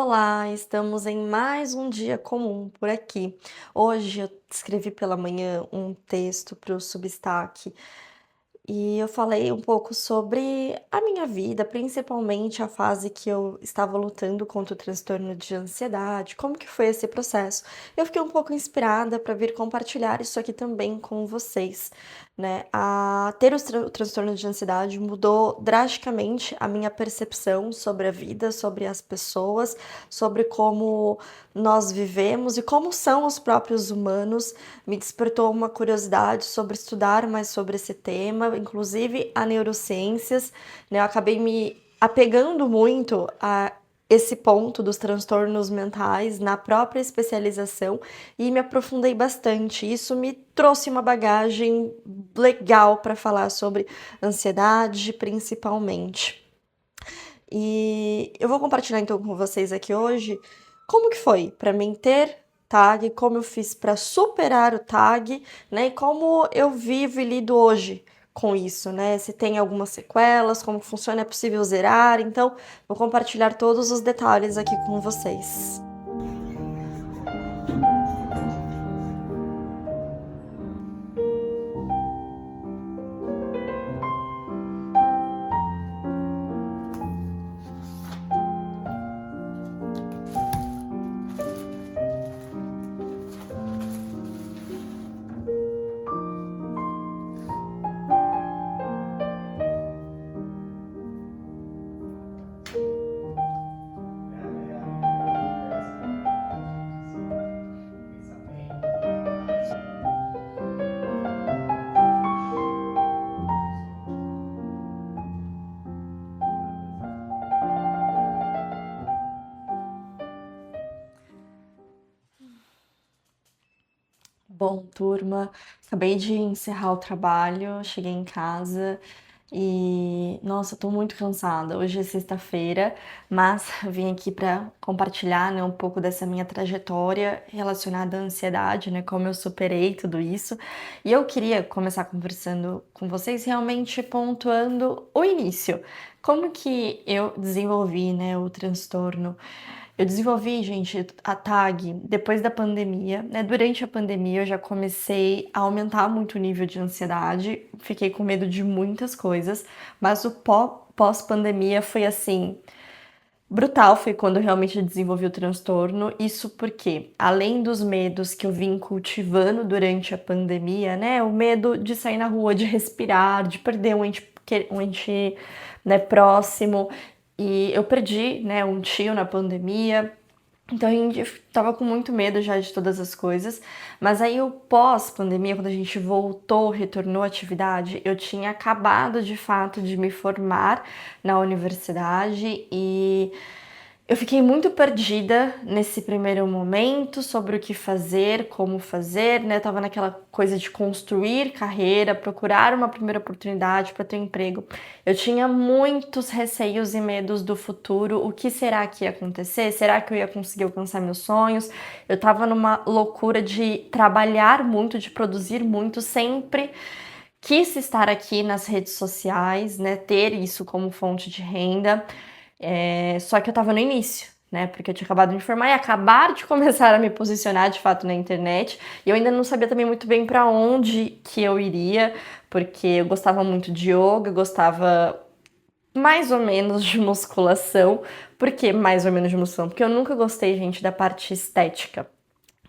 Olá, estamos em mais um dia comum por aqui. Hoje eu escrevi pela manhã um texto para o Substack e eu falei um pouco sobre a minha vida, principalmente a fase que eu estava lutando contra o transtorno de ansiedade, como que foi esse processo. Eu fiquei um pouco inspirada para vir compartilhar isso aqui também com vocês, né? A ter o transtorno de ansiedade mudou drasticamente a minha percepção sobre a vida, sobre as pessoas, sobre como nós vivemos e como são os próprios humanos. Me despertou uma curiosidade sobre estudar mais sobre esse tema, inclusive a neurociências, né? Eu acabei me apegando muito a esse ponto dos transtornos mentais na própria especialização e me aprofundei bastante. Isso me trouxe uma bagagem legal para falar sobre ansiedade, principalmente. E eu vou compartilhar então com vocês aqui hoje como que foi para mim ter TAG, como eu fiz para superar o TAG, né? E como eu vivo e lido hoje com isso, né? Se tem algumas sequelas, como funciona, é possível zerar. Então, vou compartilhar todos os detalhes aqui com vocês. Bom, turma, acabei de encerrar o trabalho, cheguei em casa e, nossa, tô muito cansada. Hoje é sexta-feira, mas vim aqui para compartilhar, né, um pouco dessa minha trajetória relacionada à ansiedade, né, como eu superei tudo isso. E eu queria começar conversando com vocês, realmente pontuando o início. Como que eu desenvolvi, né, o transtorno? Eu desenvolvi, gente, a tag depois da pandemia, né? Durante a pandemia eu já comecei a aumentar muito o nível de ansiedade, fiquei com medo de muitas coisas, mas o pós-pandemia foi assim, brutal, foi quando eu realmente desenvolvi o transtorno. Isso porque, além dos medos que eu vim cultivando durante a pandemia, né? O medo de sair na rua, de respirar, de perder um ente, né, próximo. E eu perdi, né, um tio na pandemia. Então a gente tava com muito medo já de todas as coisas, mas aí o pós-pandemia, quando a gente voltou, retornou à atividade, eu tinha acabado de fato de me formar na universidade e eu fiquei muito perdida nesse primeiro momento sobre o que fazer, como fazer, né? Eu tava naquela coisa de construir carreira, procurar uma primeira oportunidade para ter um emprego. Eu tinha muitos receios e medos do futuro. O que será que ia acontecer? Será que eu ia conseguir alcançar meus sonhos? Eu tava numa loucura de trabalhar muito, de produzir muito, sempre quis estar aqui nas redes sociais, né? Ter isso como fonte de renda. Só que eu tava no início, né? Porque eu tinha acabado de me formar e acabar de começar a me posicionar de fato na internet. E eu ainda não sabia também muito bem para onde que eu iria, porque eu gostava muito de yoga, gostava mais ou menos de musculação. Por que mais ou menos de musculação? Porque eu nunca gostei, gente, da parte estética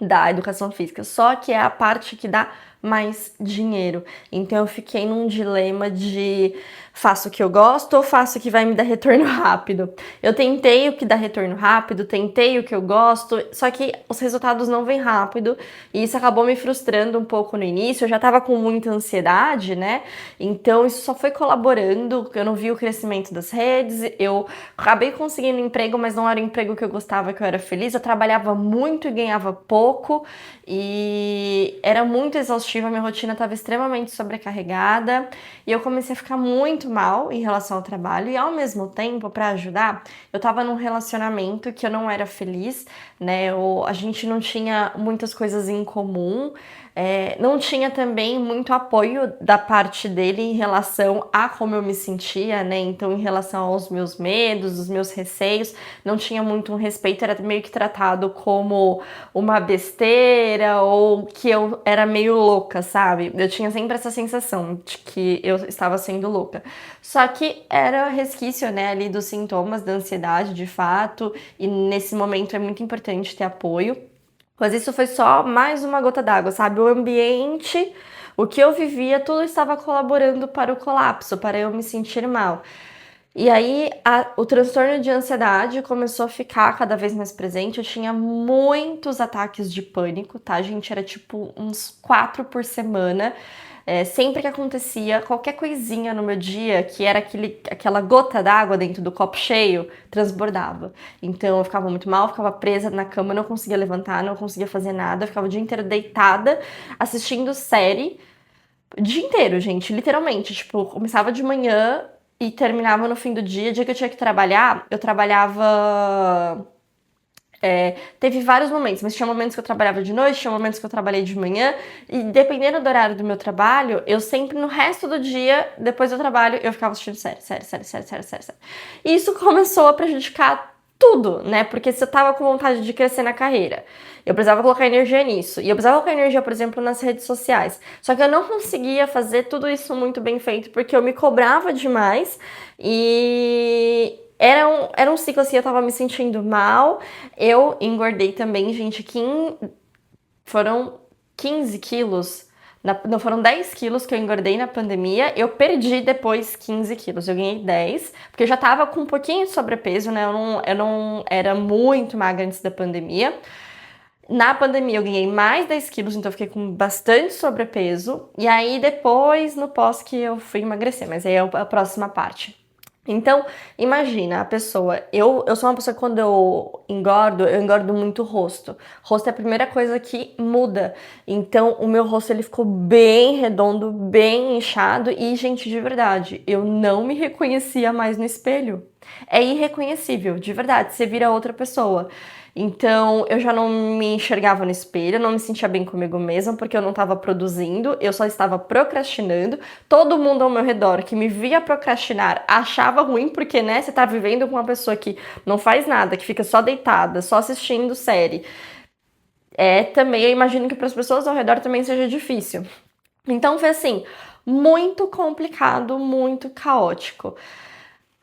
da educação física, só que é a parte que dá mais dinheiro. Então eu fiquei num dilema de faço o que eu gosto ou faço o que vai me dar retorno rápido. Eu tentei o que dá retorno rápido, tentei o que eu gosto, só que os resultados não vêm rápido e isso acabou me frustrando um pouco no início. Eu já tava com muita ansiedade, né? Então isso só foi colaborando. Eu não vi o crescimento das redes, eu acabei conseguindo emprego, mas não era o emprego que eu gostava, que eu era feliz. Eu trabalhava muito e ganhava pouco e era muito exaustiva, minha rotina estava extremamente sobrecarregada e eu comecei a ficar muito mal em relação ao trabalho e ao mesmo tempo, para ajudar, eu estava num relacionamento que eu não era feliz, né? A gente não tinha muitas coisas em comum. Não tinha também muito apoio da parte dele em relação a como eu me sentia, né? Então, em relação aos meus medos, os meus receios, não tinha muito um respeito, era meio que tratado como uma besteira ou que eu era meio louca, sabe? Eu tinha sempre essa sensação de que eu estava sendo louca. Só que era resquício, né, ali dos sintomas da ansiedade, de fato, e nesse momento é muito importante ter apoio. Mas isso foi só mais uma gota d'água, sabe? O ambiente, o que eu vivia, tudo estava colaborando para o colapso, para eu me sentir mal. E aí, o transtorno de ansiedade começou a ficar cada vez mais presente. Eu tinha muitos ataques de pânico, tá, gente? Era tipo uns 4 por semana. Sempre que acontecia qualquer coisinha no meu dia, que era aquela gota d'água dentro do copo cheio, transbordava. Então eu ficava muito mal, ficava presa na cama, não conseguia levantar, não conseguia fazer nada, ficava o dia inteiro deitada, assistindo série. O dia inteiro, gente, literalmente. Tipo, começava de manhã e terminava no fim do dia. O dia que eu tinha que trabalhar, eu trabalhava. Teve vários momentos, mas tinha momentos que eu trabalhava de noite, tinha momentos que eu trabalhei de manhã, e dependendo do horário do meu trabalho, eu sempre, no resto do dia, depois do trabalho, eu ficava assistindo série. E isso começou a prejudicar tudo, né? Porque se eu tava com vontade de crescer na carreira, eu precisava colocar energia nisso. E eu precisava colocar energia, por exemplo, nas redes sociais. Só que eu não conseguia fazer tudo isso muito bem feito, porque eu me cobrava demais e era um ciclo assim, eu tava me sentindo mal. Eu engordei também, gente, foram 15 quilos. Não, foram 10 quilos que eu engordei na pandemia. Eu perdi depois 15 quilos. Eu ganhei 10, porque eu já tava com um pouquinho de sobrepeso, né? Eu não era muito magra antes da pandemia. Na pandemia eu ganhei mais 10 quilos, então eu fiquei com bastante sobrepeso. E aí depois, no pós, que eu fui emagrecer, mas aí é a próxima parte. Então, imagina a pessoa. Eu sou uma pessoa que quando eu engordo muito o rosto. Rosto é a primeira coisa que muda. Então, o meu rosto ele ficou bem redondo, bem inchado e, gente, de verdade, eu não me reconhecia mais no espelho. É irreconhecível, de verdade. Você vira outra pessoa. Então, eu já não me enxergava no espelho, eu não me sentia bem comigo mesma, porque eu não estava produzindo, eu só estava procrastinando. Todo mundo ao meu redor que me via procrastinar achava ruim, porque, né, você tá vivendo com uma pessoa que não faz nada, que fica só deitada, só assistindo série. Também, eu imagino que para as pessoas ao redor também seja difícil. Então, foi assim, muito complicado, muito caótico.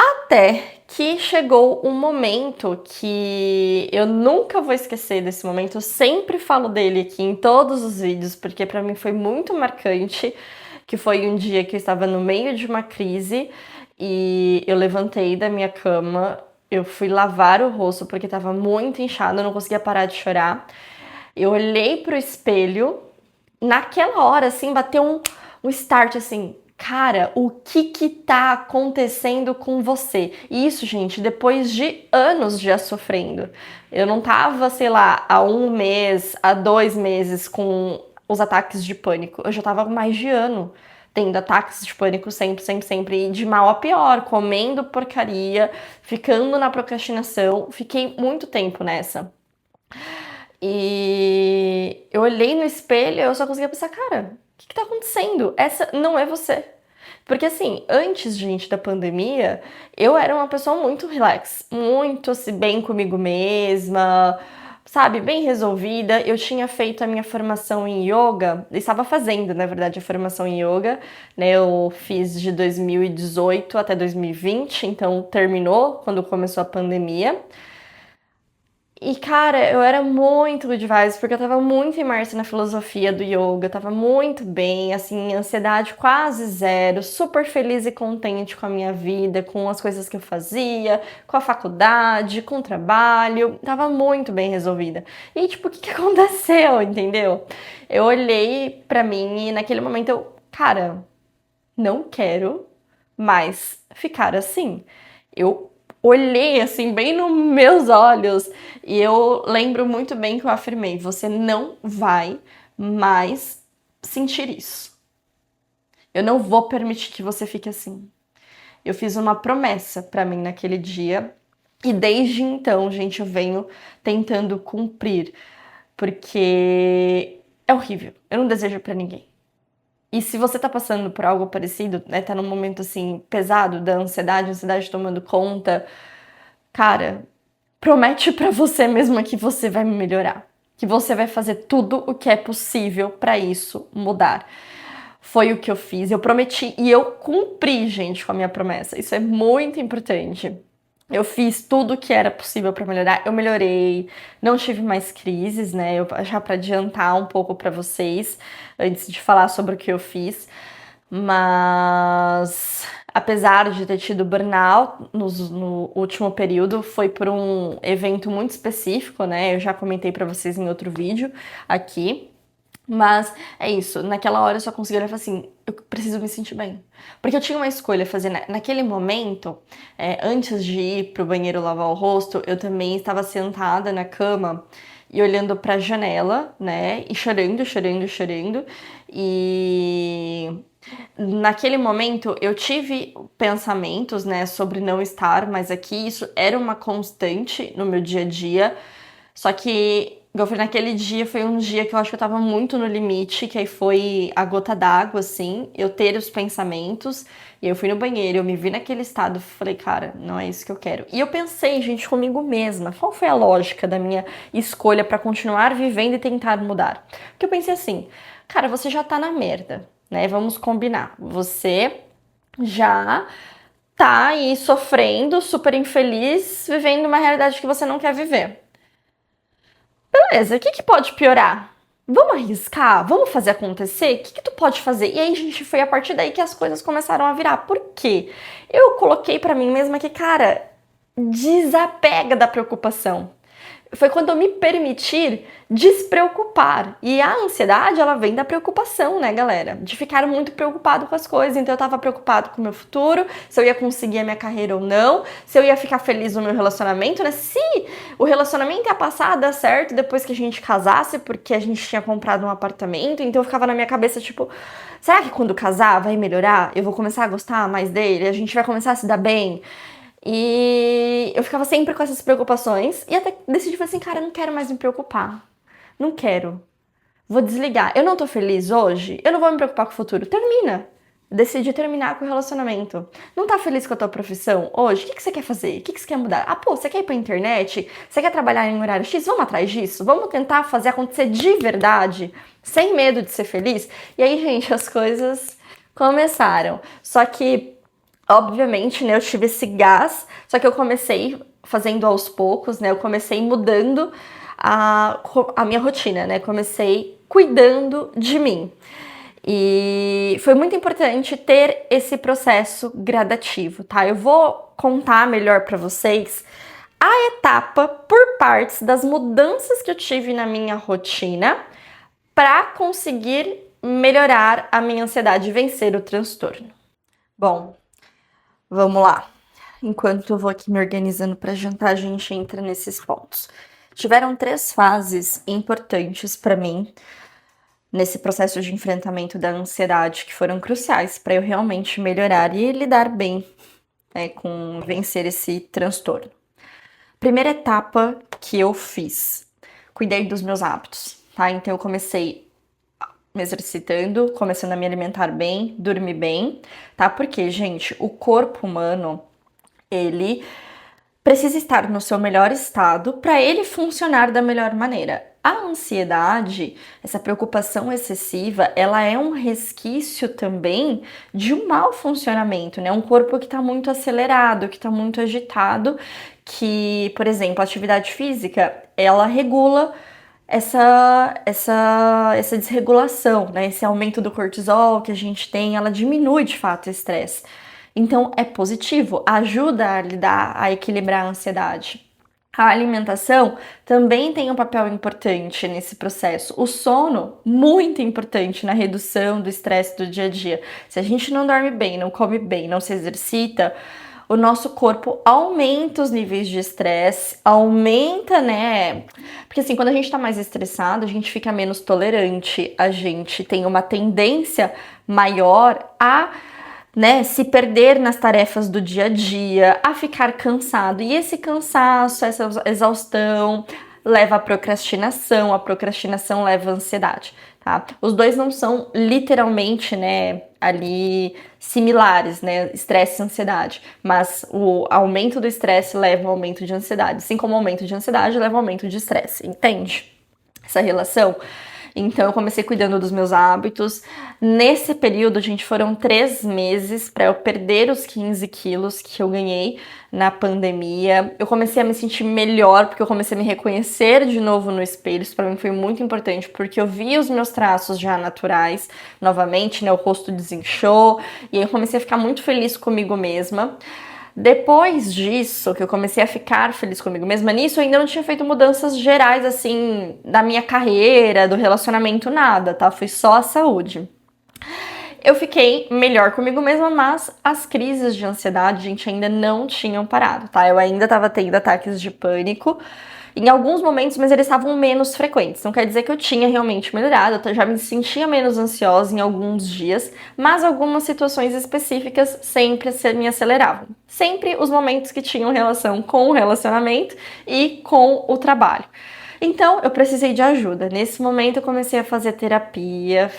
Até que chegou um momento que eu nunca vou esquecer desse momento. Eu sempre falo dele aqui em todos os vídeos, porque para mim foi muito marcante, que foi um dia que eu estava no meio de uma crise e eu levantei da minha cama, eu fui lavar o rosto porque estava muito inchado, eu não conseguia parar de chorar. Eu olhei pro espelho, naquela hora assim, bateu um start assim, cara, o que tá acontecendo com você? E isso, gente, depois de anos já sofrendo. Eu não tava, sei lá, há 1 mês, há 2 meses com os ataques de pânico. Eu já tava há mais de ano tendo ataques de pânico sempre, e de mal a pior, comendo porcaria, ficando na procrastinação. Fiquei muito tempo nessa. E eu olhei no espelho e eu só conseguia pensar, cara, o que tá acontecendo? Essa não é você. Porque assim, antes, gente, da pandemia, eu era uma pessoa muito relax, muito assim, bem comigo mesma, sabe, bem resolvida. Eu tinha feito a minha formação em yoga, estava fazendo, na verdade, a formação em yoga, né? Eu fiz de 2018 até 2020, então terminou quando começou a pandemia. E, cara, eu era muito good vibes, porque eu tava muito imersa na filosofia do yoga, eu tava muito bem, assim, ansiedade quase zero, super feliz e contente com a minha vida, com as coisas que eu fazia, com a faculdade, com o trabalho, tava muito bem resolvida. E, tipo, o que que aconteceu, entendeu? Eu olhei pra mim e naquele momento eu, cara, não quero mais ficar assim. Eu olhei assim bem nos meus olhos e eu lembro muito bem que eu afirmei: você não vai mais sentir isso. Eu não vou permitir que você fique assim. Eu fiz uma promessa pra mim naquele dia e desde então, gente, eu venho tentando cumprir, porque é horrível. Eu não desejo pra ninguém. E se você tá passando por algo parecido, né, tá num momento assim pesado da ansiedade, a ansiedade tomando conta, cara, promete pra você mesma que você vai melhorar, que você vai fazer tudo o que é possível pra isso mudar. Foi o que eu fiz, eu prometi e eu cumpri, gente, com a minha promessa. Isso é muito importante. Eu fiz tudo o que era possível para melhorar, eu melhorei, não tive mais crises, né? Já para adiantar um pouco para vocês, antes de falar sobre o que eu fiz, mas apesar de ter tido burnout no último período, foi por um evento muito específico, né? Eu já comentei para vocês em outro vídeo aqui. Mas é isso, naquela hora eu só consegui olhar e falar assim, eu preciso me sentir bem. Porque eu tinha uma escolha a fazer naquele momento, antes de ir pro banheiro lavar o rosto, eu também estava sentada na cama e olhando pra janela, né, e chorando, chorando, chorando. E naquele momento eu tive pensamentos, né, sobre não estar mais aqui, isso era uma constante no meu dia a dia, só que igual foi naquele dia, foi um dia que eu acho que eu tava muito no limite, que aí foi a gota d'água, assim, eu ter os pensamentos, e eu fui no banheiro, eu me vi naquele estado, falei, cara, não é isso que eu quero. E eu pensei, gente, comigo mesma, qual foi a lógica da minha escolha pra continuar vivendo e tentar mudar? Porque eu pensei assim, cara, você já tá na merda, né? Vamos combinar. Você já tá aí sofrendo, super infeliz, vivendo uma realidade que você não quer viver. Beleza, o que que pode piorar? Vamos arriscar? Vamos fazer acontecer? O que que tu pode fazer? E aí, gente, foi a partir daí que as coisas começaram a virar. Por quê? Eu coloquei pra mim mesma que, cara, desapega da preocupação. Foi quando eu me permitir despreocupar. E a ansiedade, ela vem da preocupação, né, galera? De ficar muito preocupado com as coisas. Então eu tava preocupado com o meu futuro, se eu ia conseguir a minha carreira ou não, se eu ia ficar feliz no meu relacionamento, né? Se o relacionamento ia passar a dar certo depois que a gente casasse, porque a gente tinha comprado um apartamento. Então eu ficava na minha cabeça, tipo, será que quando casar vai melhorar? Eu vou começar a gostar mais dele? A gente vai começar a se dar bem? E eu ficava sempre com essas preocupações e até decidi falar assim, cara, eu não quero mais me preocupar. Não quero. Vou desligar. Eu não tô feliz hoje, eu não vou me preocupar com o futuro. Termina. Decidi terminar com o relacionamento. Não tá feliz com a tua profissão hoje? O que que você quer fazer? O que que você quer mudar? Ah, pô, você quer ir pra internet? Você quer trabalhar em horário X? Vamos atrás disso? Vamos tentar fazer acontecer de verdade, sem medo de ser feliz? E aí, gente, as coisas começaram. Só que obviamente, né, eu tive esse gás, só que eu comecei fazendo aos poucos, né, eu comecei mudando a minha rotina, né, comecei cuidando de mim. E foi muito importante ter esse processo gradativo, tá? Eu vou contar melhor para vocês a etapa por partes das mudanças que eu tive na minha rotina para conseguir melhorar a minha ansiedade e vencer o transtorno. Bom, vamos lá. Enquanto eu vou aqui me organizando para jantar, a gente entra nesses pontos. Tiveram 3 fases importantes para mim nesse processo de enfrentamento da ansiedade que foram cruciais para eu realmente melhorar e lidar bem, né, com vencer esse transtorno. Primeira etapa que eu fiz, cuidei dos meus hábitos, tá? Então eu comecei me exercitando, começando a me alimentar bem, dormir bem, tá? Porque, gente, o corpo humano ele precisa estar no seu melhor estado para ele funcionar da melhor maneira. A ansiedade, essa preocupação excessiva, ela é um resquício também de um mau funcionamento, né? Um corpo que está muito acelerado, que está muito agitado, que, por exemplo, a atividade física, ela regula essa desregulação, né? Esse aumento do cortisol que a gente tem, ela diminui de fato o estresse. Então é positivo, ajuda a lidar, a equilibrar a ansiedade. A alimentação também tem um papel importante nesse processo. O sono, muito importante na redução do estresse do dia a dia. Se a gente não dorme bem, não come bem, não se exercita, o nosso corpo aumenta os níveis de estresse, aumenta, né? Porque assim, quando a gente tá mais estressado, a gente fica menos tolerante, a gente tem uma tendência maior a, né, se perder nas tarefas do dia a dia, a ficar cansado. E esse cansaço, essa exaustão, leva à procrastinação, a procrastinação leva à ansiedade, tá? Os dois não são literalmente, né, ali similares, né, estresse e ansiedade, mas o aumento do estresse leva ao aumento de ansiedade, assim como o aumento de ansiedade leva ao aumento de estresse, entende? Essa relação. Então, eu comecei cuidando dos meus hábitos. Nesse período, gente, foram 3 meses para eu perder os 15 quilos que eu ganhei na pandemia. Eu comecei a me sentir melhor, porque eu comecei a me reconhecer de novo no espelho. Isso para mim foi muito importante, porque eu vi os meus traços já naturais novamente, né? O rosto desinchou, e aí eu comecei a ficar muito feliz comigo mesma. Depois disso, que eu comecei a ficar feliz comigo mesma, nisso eu ainda não tinha feito mudanças gerais, assim, da minha carreira, do relacionamento, nada, tá? Foi só a saúde. Eu fiquei melhor comigo mesma, mas as crises de ansiedade, gente, ainda não tinham parado, tá? Eu ainda tava tendo ataques de pânico em alguns momentos, mas eles estavam menos frequentes. Não quer dizer que eu tinha realmente melhorado, eu já me sentia menos ansiosa em alguns dias, mas algumas situações específicas sempre me aceleravam. Sempre os momentos que tinham relação com o relacionamento e com o trabalho. Então, eu precisei de ajuda. Nesse momento, eu comecei a fazer terapia,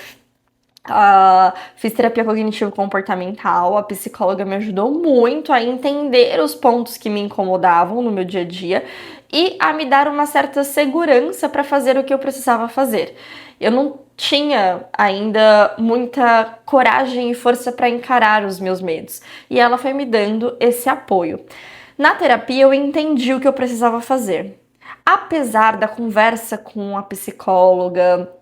fiz terapia cognitivo-comportamental, a psicóloga me ajudou muito a entender os pontos que me incomodavam no meu dia a dia e a me dar uma certa segurança para fazer o que eu precisava fazer. Eu não tinha ainda muita coragem e força para encarar os meus medos, e ela foi me dando esse apoio. Na terapia, eu entendi o que eu precisava fazer. Apesar da conversa com a psicóloga,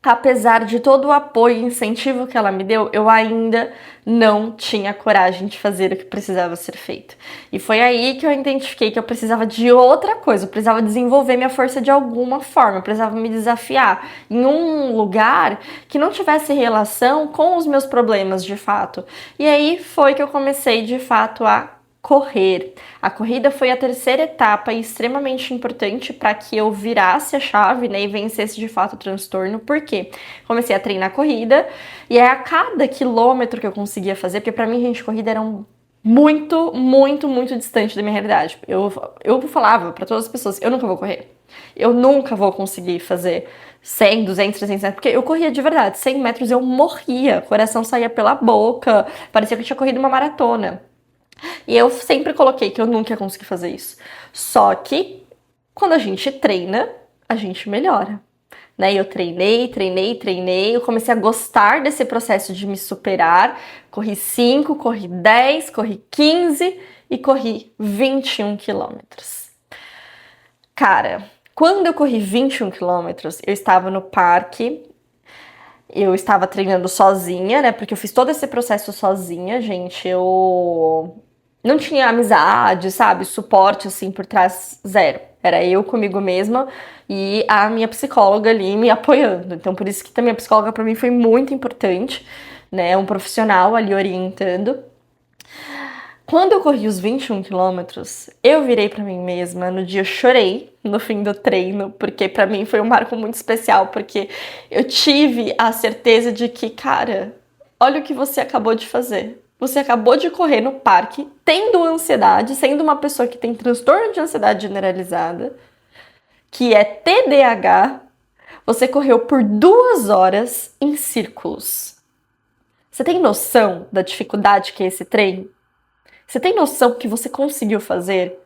apesar de todo o apoio e incentivo que ela me deu, eu ainda não tinha coragem de fazer o que precisava ser feito. E foi aí que eu identifiquei que eu precisava de outra coisa, eu precisava desenvolver minha força de alguma forma, eu precisava me desafiar em um lugar que não tivesse relação com os meus problemas de fato. E aí foi que eu comecei de fato a correr. A corrida foi a terceira etapa e extremamente importante para que eu virasse a chave, né, e vencesse de fato o transtorno, porque comecei a treinar corrida e a cada quilômetro que eu conseguia fazer, porque para mim, gente, corrida era muito distante da minha realidade. Eu falava para todas as pessoas, eu nunca vou correr. Eu nunca vou conseguir fazer 100, 200, 300 metros, porque eu corria de verdade. 100 metros eu morria, o coração saía pela boca, parecia que eu tinha corrido uma maratona. E eu sempre coloquei que eu nunca ia conseguir fazer isso. Só que quando a gente treina, a gente melhora. Né? Eu treinei, eu comecei a gostar desse processo de me superar. Corri 5, corri 10, corri 15 e corri 21 quilômetros. Cara, quando eu corri 21 quilômetros, eu estava no parque, eu estava treinando sozinha, né? Porque eu fiz todo esse processo sozinha, gente. Eu não tinha amizade, sabe? Suporte, assim, por trás, zero. Era eu comigo mesma e a minha psicóloga ali me apoiando. Então, por isso que também a psicóloga pra mim foi muito importante, né? Um profissional ali orientando. Quando eu corri os 21 quilômetros, eu virei pra mim mesma. No dia eu chorei no fim do treino, porque pra mim foi um marco muito especial, porque eu tive a certeza de que, cara, olha o que você acabou de fazer. Você acabou de correr no parque, tendo ansiedade, sendo uma pessoa que tem transtorno de ansiedade generalizada, que é TDAH, você correu por 2 horas em círculos. Você tem noção da dificuldade que é esse treino? Você tem noção que você conseguiu fazer?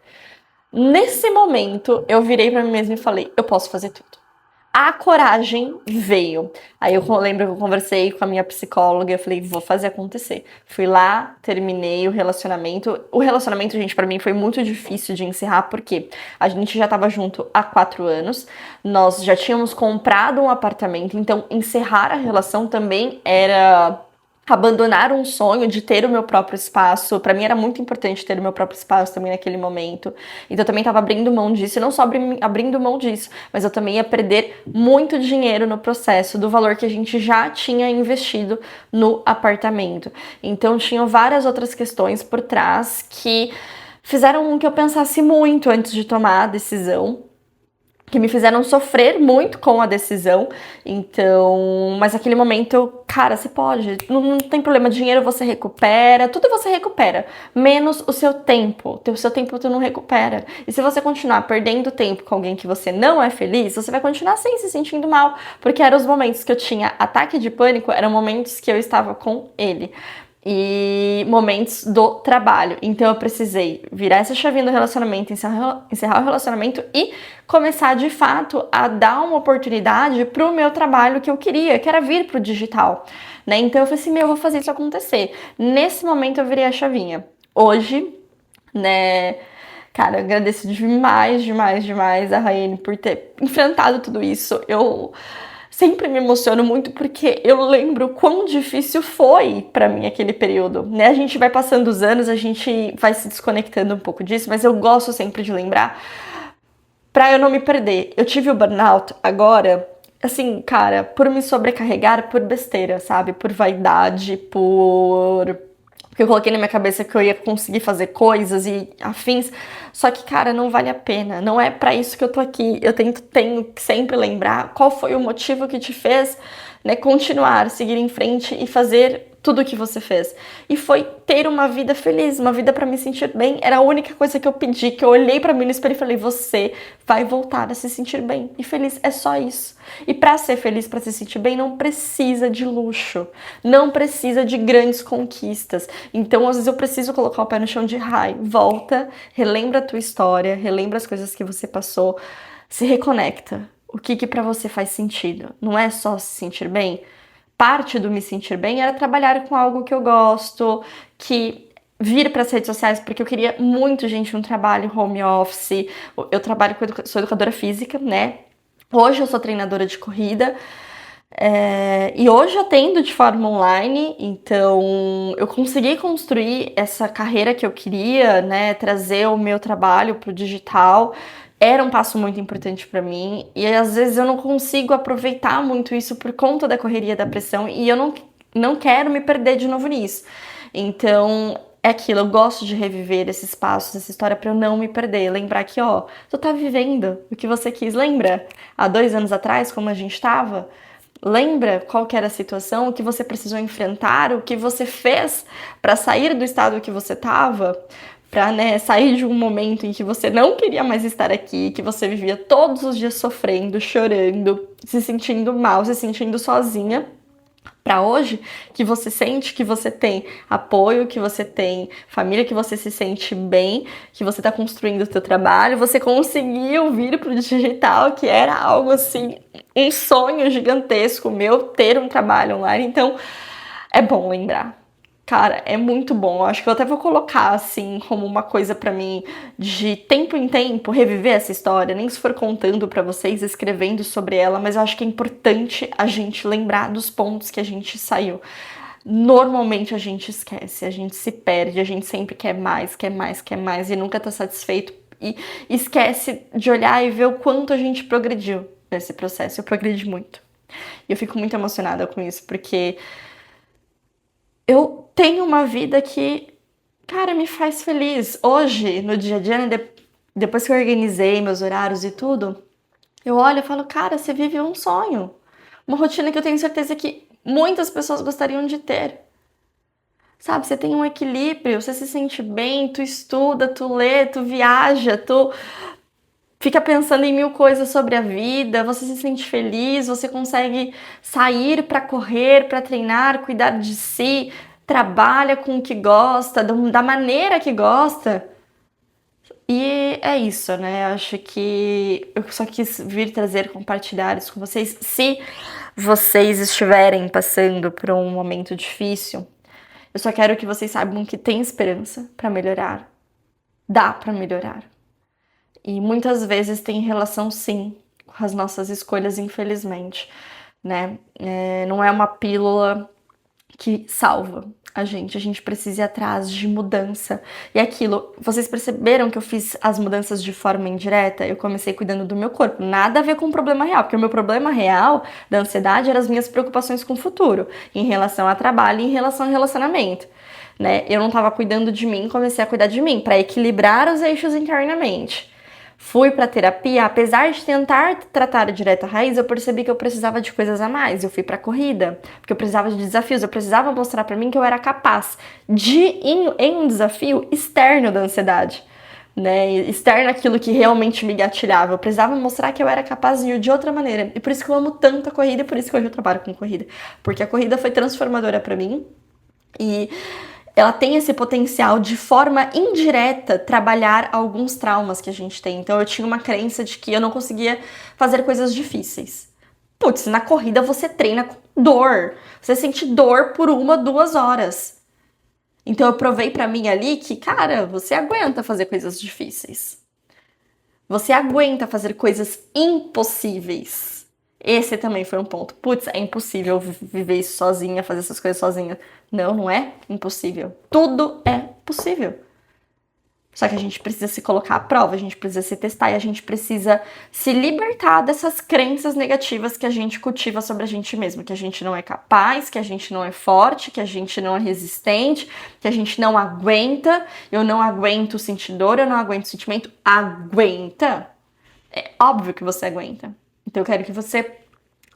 Nesse momento, eu virei pra mim mesma e falei, eu posso fazer tudo. A coragem veio. Aí eu lembro que eu conversei com a minha psicóloga e eu falei, vou fazer acontecer. Fui lá, terminei o relacionamento. O relacionamento, gente, pra mim foi muito difícil de encerrar, porque a gente já tava junto há 4 anos, nós já tínhamos comprado um apartamento, então encerrar a relação também era abandonar um sonho de ter o meu próprio espaço. Para mim era muito importante ter o meu próprio espaço também naquele momento. Então eu também estava abrindo mão disso, e não só abrindo mão disso, mas eu também ia perder muito dinheiro no processo do valor que a gente já tinha investido no apartamento. Então tinham várias outras questões por trás que fizeram com que eu pensasse muito antes de tomar a decisão. que me fizeram sofrer muito com a decisão. Então, mas naquele momento, cara, você pode, não tem problema, dinheiro você recupera, tudo você recupera, menos o seu tempo. O seu tempo tu não recupera. E se você continuar perdendo tempo com alguém que você não é feliz, você vai continuar assim, se sentindo mal, porque eram os momentos que eu tinha ataque de pânico, eram momentos que eu estava com ele. E momentos do trabalho. Então eu precisei virar essa chavinha do relacionamento, encerrar o relacionamento e começar de fato a dar uma oportunidade pro meu trabalho que eu queria, que era vir pro digital, né? Então eu falei assim, eu vou fazer isso acontecer. Nesse momento eu virei a chavinha. Hoje, né, cara, eu agradeço demais, demais, demais a Raiane por ter enfrentado tudo isso. Eu sempre me emociono muito porque eu lembro quão difícil foi pra mim aquele período, né? A gente vai passando os anos, a gente vai se desconectando um pouco disso, mas eu gosto sempre de lembrar pra eu não me perder. Eu tive o burnout agora, assim, cara, por me sobrecarregar por besteira, sabe? Por vaidade, porque eu coloquei na minha cabeça que eu ia conseguir fazer coisas e afins. Só que, cara, não vale a pena. Não é pra isso que eu tô aqui. Eu tenho que sempre lembrar qual foi o motivo que te fez, né, continuar, seguir em frente e fazer tudo o que você fez. E foi ter uma vida feliz, uma vida pra me sentir bem. Era a única coisa que eu pedi, que eu olhei pra mim no espelho e falei: você vai voltar a se sentir bem e feliz. É só isso. E pra ser feliz, pra se sentir bem, não precisa de luxo, não precisa de grandes conquistas. Então, às vezes eu preciso colocar o pé no chão de volta, relembra a tua história, relembra as coisas que você passou, se reconecta. O que pra você faz sentido? Não é só se sentir bem? Parte do me sentir bem era trabalhar com algo que eu gosto, que vir para as redes sociais, porque eu queria muito, gente, um trabalho home office. Eu trabalho sou educadora física, né? Hoje eu sou treinadora de corrida. E hoje eu atendo de forma online, então eu consegui construir essa carreira que eu queria, né? Trazer o meu trabalho para o digital. Era um passo muito importante para mim e às vezes eu não consigo aproveitar muito isso por conta da correria, da pressão, e eu não quero me perder de novo nisso. Então é aquilo, eu gosto de reviver esses passos, essa história para eu não me perder, lembrar que, ó, tu tá vivendo o que você quis, lembra? Há 2 anos atrás, como a gente tava? Lembra qual que era a situação, o que você precisou enfrentar, o que você fez para sair do estado que você estava, para, né, sair de um momento em que você não queria mais estar aqui, que você vivia todos os dias sofrendo, chorando, se sentindo mal, se sentindo sozinha, para hoje que você sente que você tem apoio, que você tem família, que você se sente bem, que você está construindo o seu trabalho, você conseguiu vir para o digital, que era algo assim, um sonho gigantesco meu ter um trabalho online. Então é bom lembrar. Cara, é muito bom. Eu acho que eu até vou colocar, assim, como uma coisa pra mim, de tempo em tempo, reviver essa história, nem se for contando pra vocês, escrevendo sobre ela, mas eu acho que é importante a gente lembrar dos pontos que a gente saiu. Normalmente a gente esquece, a gente se perde, a gente sempre quer mais, quer mais, quer mais e nunca tá satisfeito e esquece de olhar e ver o quanto a gente progrediu nesse processo. Eu progredi muito. E eu fico muito emocionada com isso, porque eu tenho uma vida que, cara, me faz feliz. Hoje, no dia a dia, né, depois que eu organizei meus horários e tudo, eu olho e falo, cara, você vive um sonho. Uma rotina que eu tenho certeza que muitas pessoas gostariam de ter. Sabe, você tem um equilíbrio, você se sente bem, tu estuda, tu lê, tu viaja, tu fica pensando em mil coisas sobre a vida, você se sente feliz, você consegue sair para correr, para treinar, cuidar de si, trabalha com o que gosta, da maneira que gosta. E é isso, né? Acho que eu só quis vir trazer, compartilhar isso com vocês. Se vocês estiverem passando por um momento difícil, eu só quero que vocês saibam que tem esperança para melhorar. Dá para melhorar. E muitas vezes tem relação, sim, com as nossas escolhas, infelizmente, né? Não é uma pílula que salva a gente precisa ir atrás de mudança. E aquilo, vocês perceberam que eu fiz as mudanças de forma indireta? Eu comecei cuidando do meu corpo, nada a ver com o problema real, porque o meu problema real da ansiedade eram as minhas preocupações com o futuro, em relação a trabalho e em relação ao relacionamento. Né? Eu não estava cuidando de mim, comecei a cuidar de mim, para equilibrar os eixos internamente. Fui para terapia, apesar de tentar tratar direto a raiz, eu percebi que eu precisava de coisas a mais. Eu fui para corrida, porque eu precisava de desafios, eu precisava mostrar para mim que eu era capaz de em um desafio externo da ansiedade, né? Externo aquilo que realmente me gatilhava. Eu precisava mostrar que eu era capaz de ir de outra maneira. E por isso que eu amo tanto a corrida e por isso que hoje eu trabalho com corrida, porque a corrida foi transformadora para mim. E ela tem esse potencial de forma indireta trabalhar alguns traumas que a gente tem. Então eu tinha uma crença de que eu não conseguia fazer coisas difíceis. Putz, na corrida você treina com dor. Você sente dor por 1, 2 horas. Então eu provei pra mim ali que, cara, você aguenta fazer coisas difíceis. Você aguenta fazer coisas impossíveis. Esse também foi um ponto. Putz, é impossível viver isso sozinha, fazer essas coisas sozinha. Não, não é impossível. Tudo é possível. Só que a gente precisa se colocar à prova, a gente precisa se testar e a gente precisa se libertar dessas crenças negativas que a gente cultiva sobre a gente mesmo, que a gente não é capaz, que a gente não é forte, que a gente não é resistente, que a gente não aguenta. Eu não aguento sentir dor, eu não aguento sentimento. Aguenta. É óbvio que você aguenta. Então eu quero que você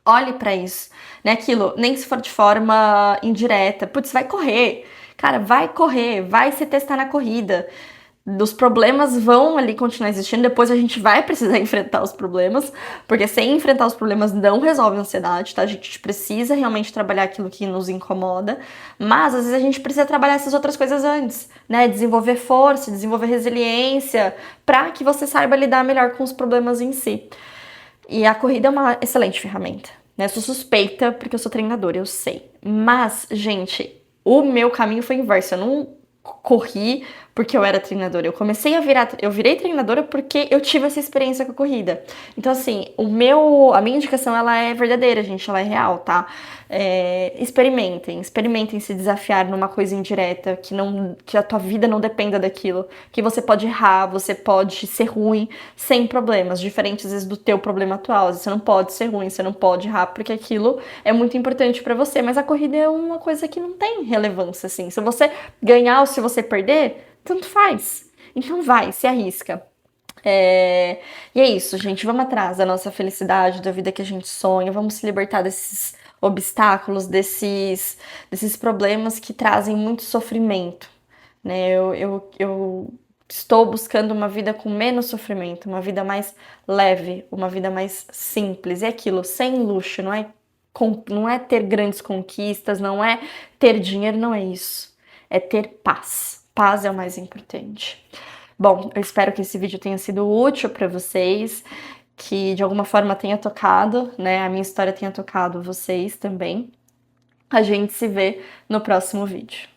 olhe pra isso, né? Aquilo, nem se for de forma indireta. Putz, vai correr. Cara, vai correr, vai se testar na corrida. Os problemas vão ali continuar existindo, depois a gente vai precisar enfrentar os problemas, porque sem enfrentar os problemas não resolve a ansiedade, tá? A gente precisa realmente trabalhar aquilo que nos incomoda, mas às vezes a gente precisa trabalhar essas outras coisas antes, né? Desenvolver força, desenvolver resiliência, para que você saiba lidar melhor com os problemas em si. E a corrida é uma excelente ferramenta, né? Eu sou suspeita porque eu sou treinadora, eu sei. Mas, gente, o meu caminho foi inverso. Eu não corri porque eu era treinadora. Eu virei treinadora porque eu tive essa experiência com a corrida. Então, assim, a minha indicação, ela é verdadeira, gente, ela é real, tá? Experimentem se desafiar numa coisa indireta, que a tua vida não dependa daquilo, que você pode errar, você pode ser ruim sem problemas, diferentes às vezes do teu problema atual. Você não pode ser ruim, você não pode errar, porque aquilo é muito importante pra você, mas a corrida é uma coisa que não tem relevância, assim. Se você ganhar ou se você perder, tanto faz. Então vai, se arrisca. E é isso, gente. Vamos atrás da nossa felicidade, da vida que a gente sonha. Vamos se libertar desses obstáculos, desses problemas que trazem muito sofrimento, né? Eu estou buscando uma vida com menos sofrimento, uma vida mais leve, uma vida mais simples. É aquilo, sem luxo, não é ter grandes conquistas, não é ter dinheiro, não é isso. É ter paz. Paz é o mais importante. Bom, eu espero que esse vídeo tenha sido útil para vocês, que de alguma forma tenha tocado, né? A minha história tenha tocado vocês também. A gente se vê no próximo vídeo.